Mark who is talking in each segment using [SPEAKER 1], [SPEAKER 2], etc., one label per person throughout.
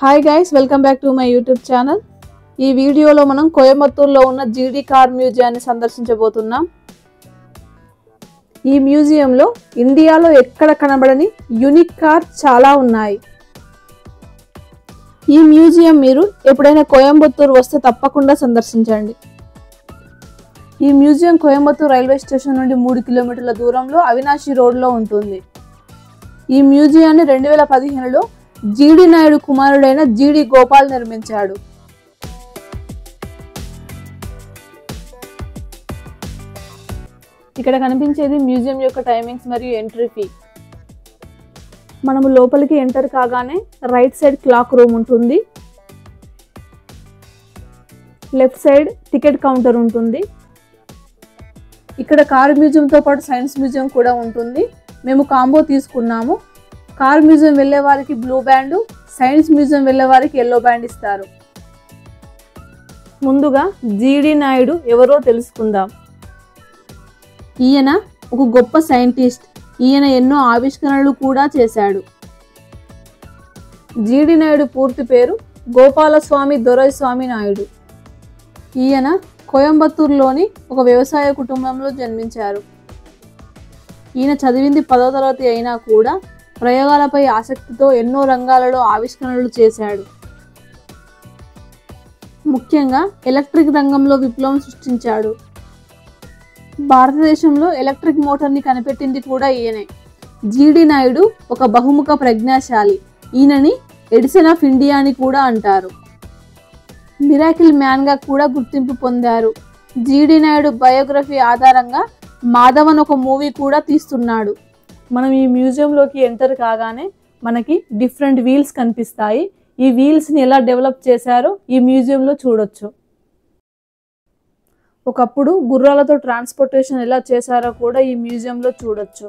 [SPEAKER 1] Hi guys, welcome back to my YouTube channel. ఈ వీడియోలో మనం కోయంబత్తూర్లో ఉన్న జీడీ కార్ మ్యూజియాన్ని సందర్శించబోతున్నాం. ఈ మ్యూజియంలో ఇండియాలో ఎక్కడ కనబడని యూనిక్ కార్ చాలా ఉన్నాయి. ఈ మ్యూజియం మీరు ఎప్పుడైనా కోయంబత్తూర్ వస్తే తప్పకుండా సందర్శించండి. ఈ మ్యూజియం కోయంబత్తూర్ రైల్వే స్టేషన్ నుండి 3 కిలోమీటర్ల దూరంలో అవినాశి రోడ్లో ఉంటుంది. ఈ మ్యూజియాన్ని 2015లో జీడీ నాయుడు కుమారుడైన జీడీ గోపాల్ నిర్మించాడు. ఇక్కడ కనిపించేది మ్యూజియం యొక్క టైమింగ్స్ మరియు ఎంట్రీ ఫీ. మనము లోపలికి ఎంటర్ కాగానే రైట్ సైడ్ క్లాక్ రూమ్ ఉంటుంది, లెఫ్ట్ సైడ్ టికెట్ కౌంటర్ ఉంటుంది. ఇక్కడ కార్ మ్యూజియంతో పాటు సైన్స్ మ్యూజియం కూడా ఉంటుంది. మేము కాంబో తీసుకున్నాము. కార్ మ్యూజియం వెళ్ళే వారికి బ్లూ బ్యాండ్, సైన్స్ మ్యూజియం వెళ్ళే వారికి ఎల్లో బ్యాండ్ ఇస్తారు. ముందుగా జీడీ నాయుడు ఎవరో తెలుసుకుందాం. ఈయన ఒక గొప్ప సైంటిస్ట్. ఈయన ఎన్నో ఆవిష్కరణలు కూడా చేశాడు. జీడీ నాయుడు పూర్తి పేరు గోపాలస్వామి దొరైస్వామి నాయుడు. ఈయన కోయంబత్తూరులోని ఒక వ్యవసాయ కుటుంబంలో జన్మించారు. ఈయన చదివింది 10వ తరగతి అయినా కూడా ప్రయోగాలపై ఆసక్తితో ఎన్నో రంగాలలో ఆవిష్కరణలు చేశాడు. ముఖ్యంగా ఎలక్ట్రిక్ రంగంలో విప్లవం సృష్టించాడు. భారతదేశంలో ఎలక్ట్రిక్ మోటార్ని కనిపెట్టింది కూడా ఈయనే. జీడీ నాయుడు ఒక బహుముఖ ప్రజ్ఞాశాలి. ఈయనని ఎడిసన్ ఆఫ్ ఇండియా అని కూడా అంటారు. మిరాకిల్ మ్యాన్గా కూడా గుర్తింపు పొందారు. జీడీ నాయుడు బయోగ్రఫీ ఆధారంగా మాధవన్ ఒక మూవీ కూడా తీస్తున్నాడు. మనం ఈ మ్యూజియంలోకి ఎంటర్ కాగానే మనకి డిఫరెంట్ వీల్స్ కనిపిస్తాయి. ఈ వీల్స్ని ఎలా డెవలప్ చేశారో ఈ మ్యూజియంలో చూడొచ్చు. ఒకప్పుడు గుర్రాలతో ట్రాన్స్పోర్టేషన్ ఎలా చేశారో కూడా ఈ మ్యూజియంలో చూడొచ్చు.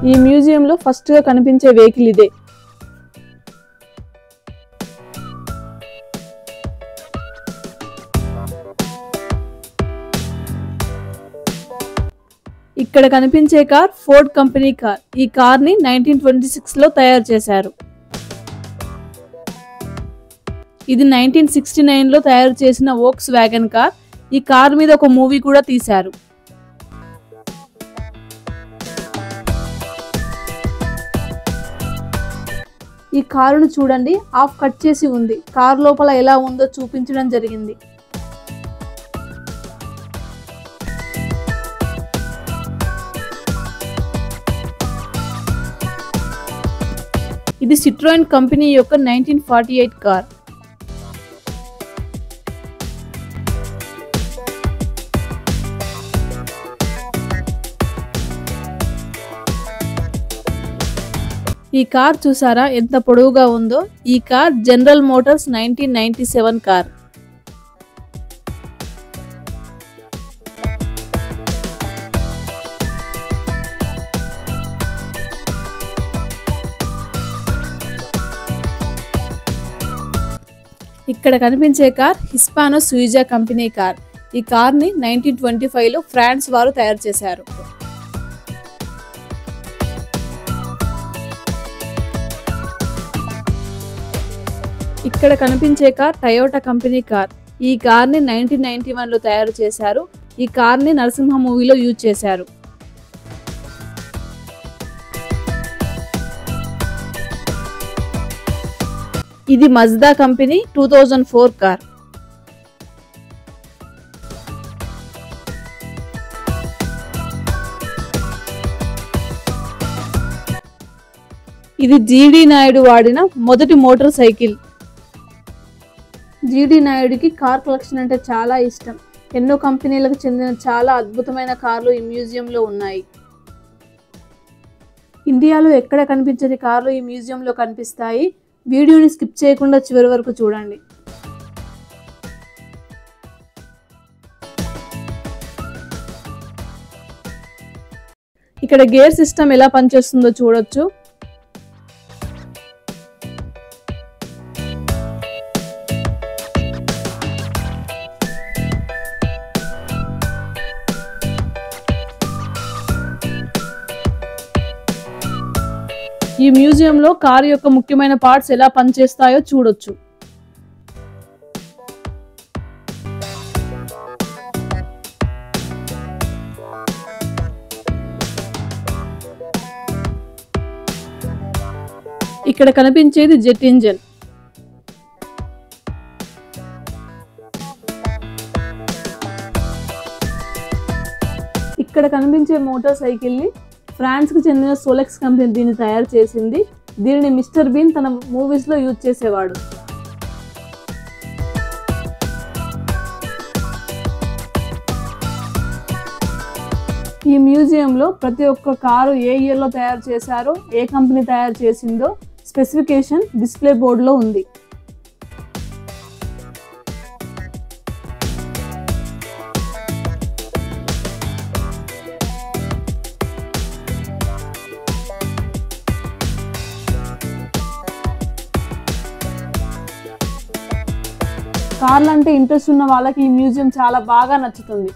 [SPEAKER 1] ఈ మ్యూజియంలో ఫస్ట్గా కనిపించే వెహికల్ ఇదే. ఇక్కడ కనిపించే కార్ ఫోర్డ్ కంపెనీ కార్. ఈ కార్ని 1926లో తయారు చేశారు. ఇది 1969లో తయారు చేసిన వోక్స్ వ్యాగన్ కార్. ఈ కార్ మీద ఒక మూవీ కూడా తీశారు. ఈ కారును చూడండి, హాఫ్ కట్ చేసి ఉంది. కార్ లోపల ఎలా ఉందో చూపించడం జరిగింది. ఇది సిట్రోయన్ కంపెనీ యొక్క 1948 కార్. ఈ కార్ చూసారా ఎంత పొడవుగా ఉందో. ఈ కార్ జనరల్ మోటార్స్ 1997 కార్. ఇక్కడ కనిపించే కార్ హిస్పానో సుయిజా కంపెనీ కార్. ఈ కార్ని 1925లో ఫ్రాన్స్ వారు తయారు చేశారు. ఇక్కడ కనిపించే కార్ టయోటా కంపెనీ కార్. ఈ కార్ని 1991లో తయారు చేశారు. ఈ కార్ని నరసింహ మూవీలో యూజ్ చేశారు. ఇది మజ్దా కంపెనీ 2004 కార్. ఇది జీడీ నాయుడు వాడిన మొదటి మోటార్ సైకిల్. జీడీ నాయుడికి కార్ కలెక్షన్ అంటే చాలా ఇష్టం. ఎన్నో కంపెనీలకు చెందిన చాలా అద్భుతమైన కార్లు ఈ మ్యూజియంలో ఉన్నాయి. ఇండియాలో ఎక్కడ కనిపించని కార్లు ఈ మ్యూజియంలో కనిపిస్తాయి. వీడియోని స్కిప్ చేయకుండా చివరి వరకు చూడండి. ఇక్కడ గేర్ సిస్టమ్ ఎలా పనిచేస్తుందో చూడొచ్చు. ఈ మ్యూజియంలో కారు యొక్క ముఖ్యమైన పార్ట్స్ ఎలా పనిచేస్తాయో చూడొచ్చు. ఇక్కడ కనిపించేది జెట్ ఇంజిన్. ఇక్కడ కనిపించే మోటార్ సైకిల్ ని ఫ్రాన్స్ కు చెందిన సోలెక్స్ కంపెనీ దీన్ని తయారు చేసింది. దీనిని మిస్టర్ బీన్ తన మూవీస్ లో యూజ్ చేసేవాడు. ఈ మ్యూజియంలో ప్రతి ఒక్క కారు ఏ ఇయర్లో తయారు చేశారో, ఏ కంపెనీ తయారు చేసిందో స్పెసిఫికేషన్ డిస్ప్లే బోర్డులో ఉంది. కార్లు అంటే ఇంట్రెస్ట్ ఉన్న వాళ్ళకి ఈ మ్యూజియం చాలా బాగా నచ్చుతుంది.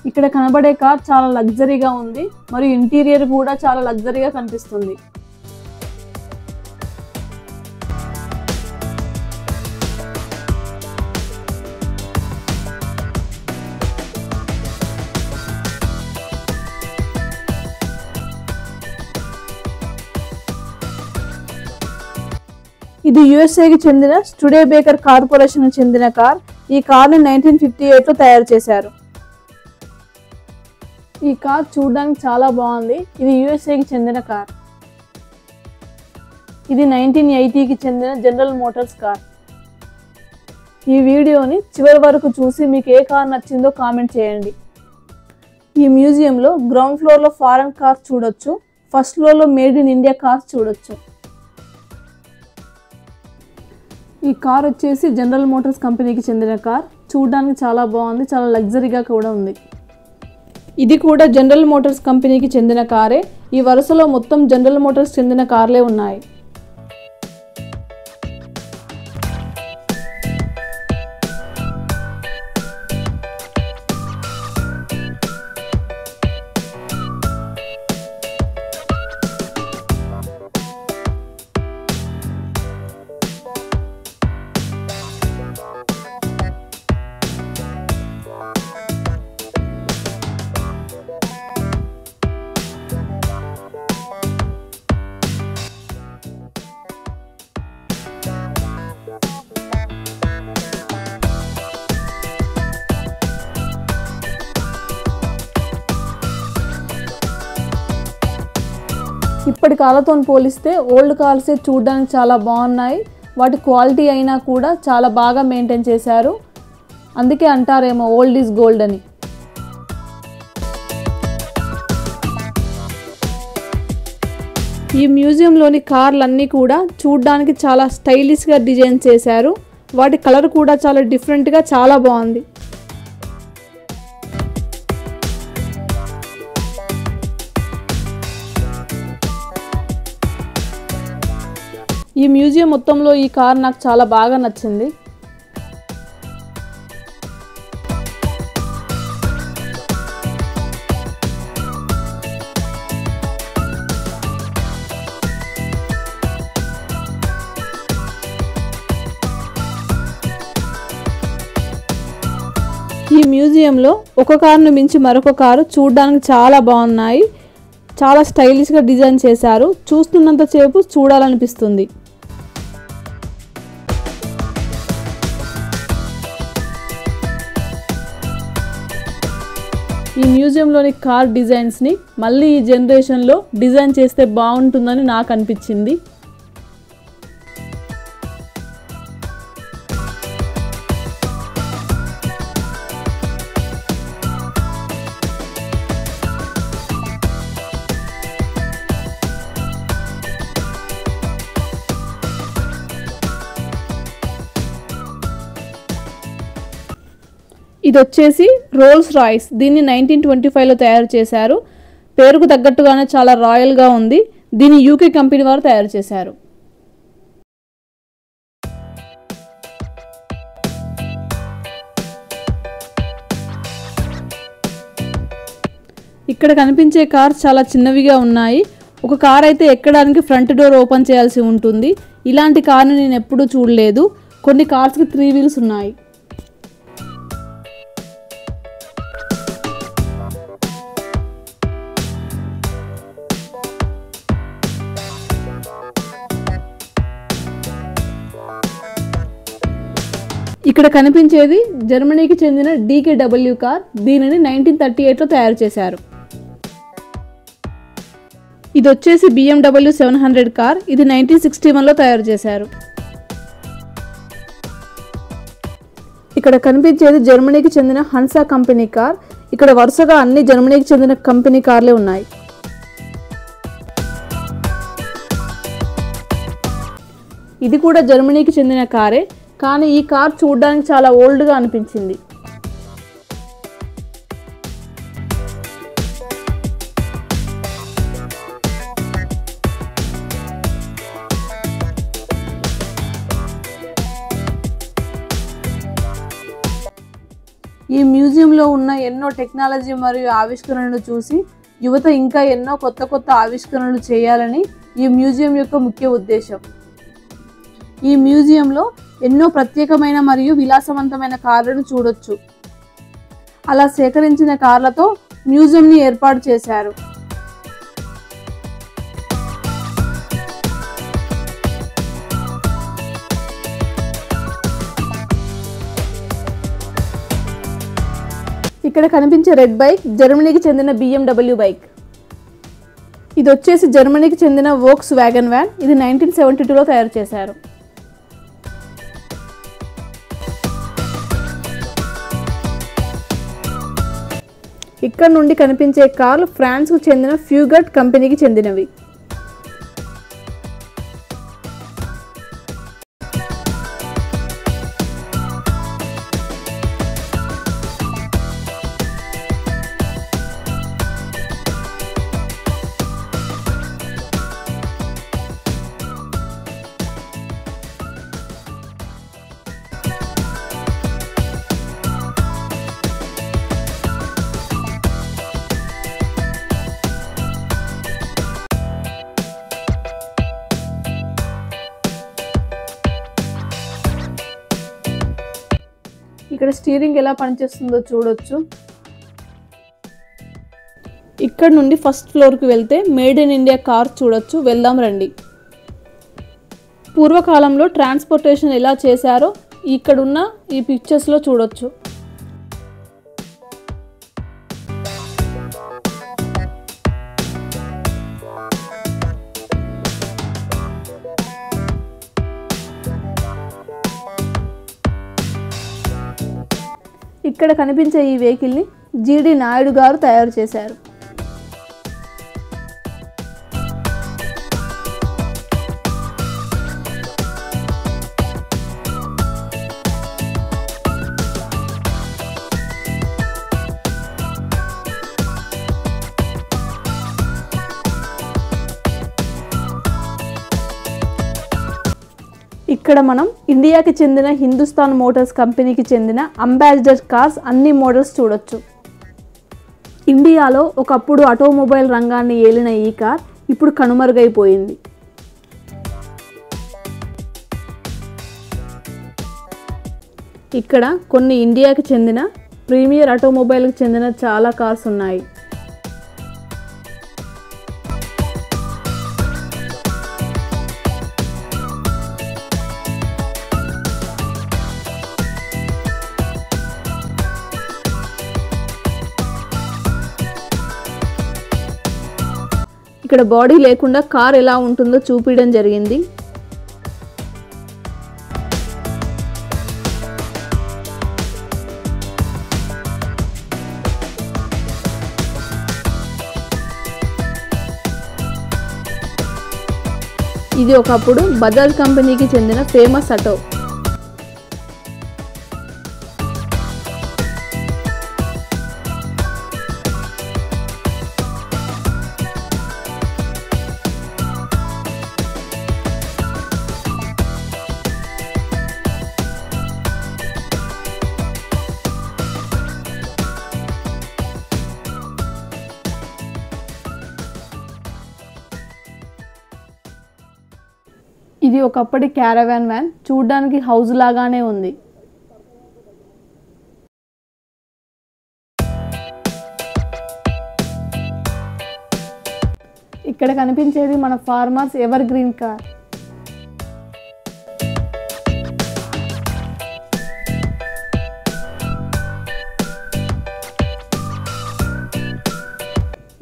[SPEAKER 1] ఇక్కడ కనబడే కార్ చాలా లగ్జరీగా ఉంది మరియు ఇంటీరియర్ కూడా చాలా లగ్జరీగా కనిపిస్తుంది. ఇది యుఎస్ఏకి చెందిన స్టూడేబేకర్ కార్పొరేషన్ చెందిన కార్. ఈ కార్ని 1958లో తయారు చేశారు. ఈ కార్ చూడడానికి చాలా బాగుంది. ఇది యుఎస్ఏకి చెందిన కార్. ఇది 1980కి చెందిన జనరల్ మోటార్స్ కార్. ఈ వీడియోని చివరి వరకు చూసి మీకు ఏ కార్ నచ్చిందో కామెంట్ చేయండి. ఈ మ్యూజియంలో గ్రౌండ్ ఫ్లోర్లో ఫారెన్ కార్స్ చూడొచ్చు, ఫస్ట్ ఫ్లోర్లో మేడ్ ఇన్ ఇండియా కార్స్ చూడొచ్చు. ఈ కార్ వచ్చేసి జనరల్ మోటార్స్ కంపెనీకి చెందిన కార్. చూడడానికి చాలా బాగుంది, చాలా లగ్జరీగా కూడా ఉంది. ఇది కూడా జనరల్ మోటార్స్ కంపెనీకి చెందిన కారే. ఈ వరుసలో మొత్తం జనరల్ మోటార్స్ చెందిన కార్లే ఉన్నాయి. ఇప్పటి కాలతో పోలిస్తే ఓల్డ్ కార్సే చూడడానికి చాలా బాగున్నాయి. వాటి క్వాలిటీ అయినా కూడా చాలా బాగా మెయింటైన్ చేశారు. అందుకే అంటారేమో ఓల్డ్ ఈజ్ గోల్డ్ అని. ఈ మ్యూజియంలోని కార్లన్నీ కూడా చూడడానికి చాలా స్టైలిష్గా డిజైన్ చేశారు. వాటి కలర్ కూడా చాలా డిఫరెంట్గా చాలా బాగుంది. ఈ మ్యూజియం మొత్తంలో ఈ కార్ నాకు చాలా బాగా నచ్చింది. ఈ మ్యూజియంలో ఒక కారును మించి మరొక కారు చూడడానికి చాలా బాగున్నాయి. చాలా స్టైలిష్గా డిజైన్ చేశారు. చూస్తున్నంతసేపు చూడాలనిపిస్తుంది. ఈ మ్యూజియంలోని కార్ డిజైన్స్ని మళ్ళీ ఈ జనరేషన్లో డిజైన్ చేస్తే బాగుంటుందని నాకు అనిపించింది. ఇది వచ్చేసి రోల్స్ రాయ్స్. దీన్ని 1925లో తయారు చేశారు. పేరుకు తగ్గట్టుగానే చాలా రాయల్గా ఉంది. దీన్ని యూకే కంపెనీ వారు తయారు చేశారు. ఇక్కడ కనిపించే కార్స్ చాలా చిన్నవిగా ఉన్నాయి. ఒక కార్ అయితే ఎక్కడానికి ఫ్రంట్ డోర్ ఓపెన్ చేయాల్సి ఉంటుంది. ఇలాంటి కార్ని నేను ఎప్పుడూ చూడలేదు. కొన్ని కార్స్కి 3 వీల్స్ ఉన్నాయి. ఇక్కడ కనిపించేది జర్మనీకి చెందిన DKW కార్. దీనిని 1938లో తయారు చేశారు. ఇది వచ్చేసి BMW 700 కార్. ఇది 1961లో తయారు చేశారు. ఇక్కడ కనిపించేది జర్మనీకి చెందిన హన్సా కంపెనీ కార్. ఇక్కడ వరుసగా అన్ని జర్మనీకి చెందిన కంపెనీ కార్లే ఉన్నాయి. ఇది కూడా జర్మనీకి చెందిన కారే, కానీ ఈ కార్ చూడడానికి చాలా ఓల్డ్గా అనిపించింది. ఈ మ్యూజియంలో ఉన్న ఎన్నో టెక్నాలజీ మరియు ఆవిష్కరణలు చూసి యువత ఇంకా ఎన్నో కొత్త కొత్త ఆవిష్కరణలు చేయాలని ఈ మ్యూజియం యొక్క ముఖ్య ఉద్దేశం. ఈ మ్యూజియంలో ఎన్నో ప్రత్యేకమైన మరియు విలాసవంతమైన కార్లను చూడొచ్చు. అలా సేకరించిన కార్లతో మ్యూజియంని ఏర్పాటు చేశారు. ఇక్కడ కనిపించే రెడ్ బైక్ జర్మనీకి చెందిన BMW బైక్. ఇది వచ్చేసి జర్మనీకి చెందిన వోక్స్ వ్యాగన్ వ్యాన్. ఇది 1972లో తయారు చేశారు. ఇక్కడ నుండి కనిపించే కార్లు ఫ్రాన్స్కు చెందిన ఫ్యూగట్ కంపెనీకి చెందినవి. ఇక్కడ స్టీరింగ్ ఎలా పనిచేస్తుందో చూడొచ్చు. ఇక్కడ నుండి ఫస్ట్ ఫ్లోర్కి వెళ్తే మేడ్ ఇన్ ఇండియా కార్ చూడొచ్చు. వెళ్దాం రండి. పూర్వకాలంలో ట్రాన్స్పోర్టేషన్ ఎలా చేశారో ఇక్కడున్న ఈ పిక్చర్స్లో చూడొచ్చు. ఇక్కడ కనిపించే ఈ వెహికల్ని GD నాయుడు గారు తయారు చేశారు. ఇక్కడ మనం ఇండియాకి చెందిన హిందుస్థాన్ మోటార్స్ కంపెనీకి చెందిన అంబాసిడర్ కార్స్ అన్ని మోడల్స్ చూడొచ్చు. ఇండియాలో ఒకప్పుడు ఆటోమొబైల్ రంగాన్ని ఏలిన ఈ కార్ ఇప్పుడు కనుమరుగైపోయింది. ఇక్కడ కొన్ని ఇండియాకి చెందిన ప్రీమియర్ ఆటోమొబైల్కి చెందిన చాలా కార్స్ ఉన్నాయి. ఇక్కడ బాడీ లేకుండా కార్ ఎలా ఉంటుందో చూపించడం జరిగింది. ఇది ఒకప్పుడు బజాజ్ కంపెనీకి చెందిన ఫేమస్ ఆటో. ఇది ఒకప్పటి క్యారవాన్ వ్యాన్, చూడ్డానికి హౌస్ లాగానే ఉంది. ఇక్కడ కనిపించేది మన ఫార్మర్స్ ఎవర్ గ్రీన్ కార్.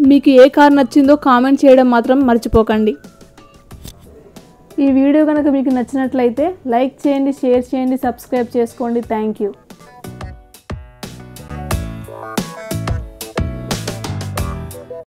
[SPEAKER 1] మీకు ఏ కార్ నచ్చిందో కామెంట్ చేయడం మాత్రం మర్చిపోకండి. ఈ వీడియో కనుక మీకు నచ్చినట్లయితే లైక్ చేయండి, షేర్ చేయండి, సబ్స్క్రైబ్ చేసుకోండి. Thank you.